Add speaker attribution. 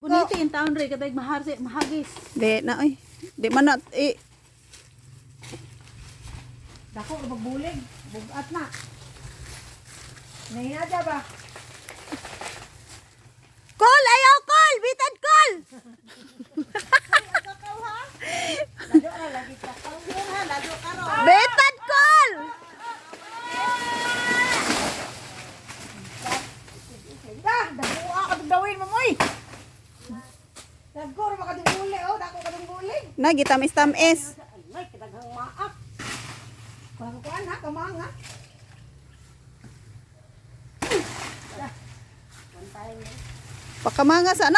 Speaker 1: Kuniti in taon rin katay mahagis.
Speaker 2: Di na oy. Di man na
Speaker 3: Dako magbulig, bugat na. Nainadya ba?
Speaker 2: Call ayaw call, bitan call.
Speaker 3: Lado ka lagi ka. Ha, lado ka ro.
Speaker 2: Bitan call.
Speaker 3: Dako ka dawin mo moy. Dagor makadunguli oh, dako kadunguli.
Speaker 2: Na gitamis-tamis.
Speaker 3: Ay, kadaghang maak. Kuan ha, kamanga.
Speaker 2: Pakamanga sana.